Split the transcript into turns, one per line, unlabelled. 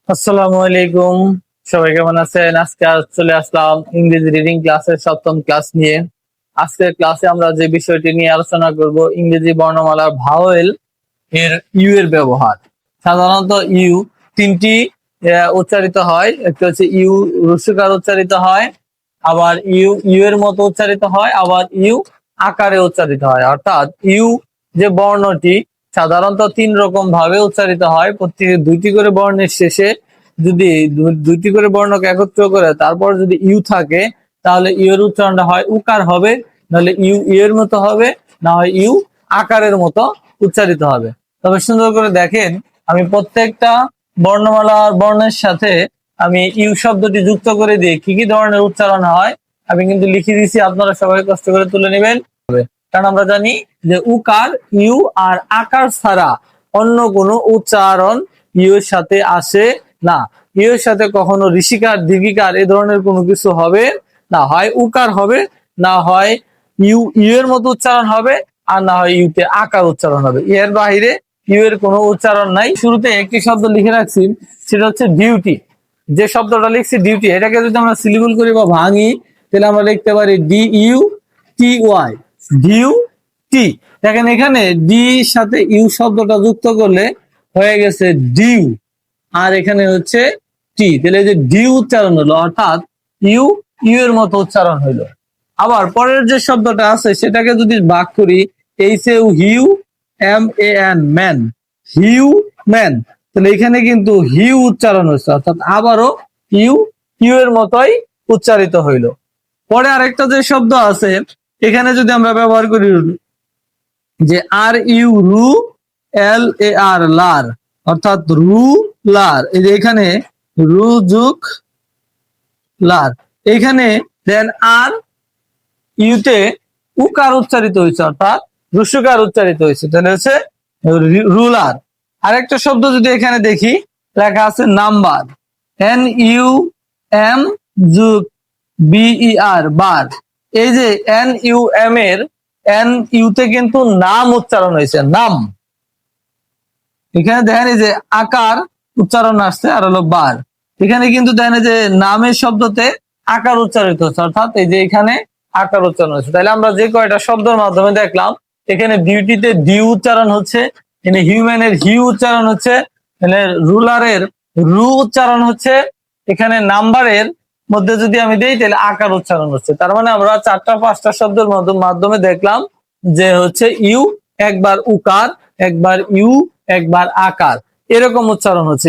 আসসালামু আলাইকুম। সবাই কেমন আছেন? আজকে চলে আসলাম ইংরেজি রিডিং ক্লাসের সপ্তম ক্লাস নিয়ে। আজকের ক্লাসে আমরা যে বিষয়টি নিয়ে আলোচনা করব, ইংরেজি বর্ণমালার ভাওয়েল এর ইউ এর ব্যবহার। সাধারণত ইউ তিনটি উচ্চারিত হয়। একটা হচ্ছে ইউ রস্যকার উচ্চারিত হয়, আবার ইউ ইউ এর মতো উচ্চারিত হয়, আবার ইউ আকারে উচ্চারিত হয়। অর্থাৎ ইউ যে বর্ণটি সাধারণত তিন রকম ভাবে উচ্চারিত হয়। প্রত্যেকে দুইটি করে বর্ণের শেষে যদি দুইটি করে বর্ণকে একত্র করে তারপর যদি ইউ থাকে, তাহলে ইউ এর উচ্চারণটা হয় উকার হবে, নাহলে ইউ ইউ এর মতো হবে, না হয় ইউ আকারের মতো উচ্চারিত হবে। তবে সুন্দর করে দেখেন, আমি প্রত্যেকটা বর্ণমালার বর্ণের সাথে আমি ইউ শব্দটি যুক্ত করে দিয়ে কি কি ধরনের উচ্চারণ হয় আমি কিন্তু লিখে দিয়েছি। আপনারা সবাই কষ্ট করে তুলে নেবেন, কারণ আমরা জানি যে উকার ইউ আর আকার ছাড়া অন্য কোনো উচ্চারণ ইউ এর সাথে আসে না। ইউ এর সাথে কখনো ঋষিকার দীর্ঘিকার এ ধরনের কোনো কিছু হবে না। হয় উকার হবে, না হয় ইউ ইউ এর মতো উচ্চারণ হবে, আর না হয় ইউতে আকার উচ্চারণ হবে। এর বাইরে ইউ এর কোনো উচ্চারণ নাই। শুরুতে একটি শব্দ লিখে রাখছি, সেটা হচ্ছে ডিউটি। যে শব্দটা লিখছি ডিউটি, এটাকে যদি আমরা সিলেবল করি বা ভাঙি, তাহলে আমরা লিখতে পারি D U T Y, due T. দেখেন এখানে ডি সাথে ইউ শব্দটা যুক্ত করলে হয়ে গেছে ডিউ, আর এখানে হচ্ছে টি, তাহলে যে ডিউ উচ্চারণ হলো, অর্থাৎ ইউ ইউ এর মতো উচ্চারণ হইলো। আবার পরের যে শব্দটা আছে সেটাকে যদি ভাগ করি, H A U M A N man, human, তাহলে এখানে কিন্তু হিউ উচ্চারণ হচ্ছে, অর্থাৎ আবারও ইউ ইউ এর মতোই উচ্চারিত হইল। পরে আরেকটা যে শব্দ আছে এখানে যদি আমরা ব্যবহার করি যে আর ইউ রু এল এ আর লার, অর্থাৎ রু লার, এই যে এখানে রু যুগ লার, এখানে দেন আর ইউতে উকার উচ্চারিত হয়েছে, অর্থাৎ রুসুকার উচ্চারিত হয়েছে, তাহলে হচ্ছে রুলার। আরেকটা শব্দ যদি এখানে দেখি, লেখা আছে নাম্বার, এন ইউ এম যুগ বিই আর বার। এই যে এন ইউ এম এর এন ইউতে কিন্তু নাম উচ্চারণ হয়েছে, নাম। এখানে দেখেন এই যে আকার উচ্চারণ আসছে, আর হলো বার। এখানে কিন্তু দেখেন যে নামের শব্দতে আকার উচ্চারিত হচ্ছে, অর্থাৎ এই যে এখানে আকার উচ্চারণ হচ্ছে। তাহলে আমরা যে কয়টা শব্দের মাধ্যমে দেখলাম, এখানে ডিউটিতে ডিউ উচ্চারণ হচ্ছে, এখানে হিউম্যানের হিউ উচ্চারণ হচ্ছে, এখানে রুলারের রু উচ্চারণ হচ্ছে, এখানে নাম্বারের মধ্যে যদি আমি দেই তাহলে আকার উচ্চারণ হচ্ছে। তার মানে আমরা চারটা পাঁচটা শব্দের মাধ্যমে দেখলাম যে হচ্ছে ইউ একবার উকার, একবার ইউ, একবার আকার, এরকম উচ্চারণ হচ্ছে।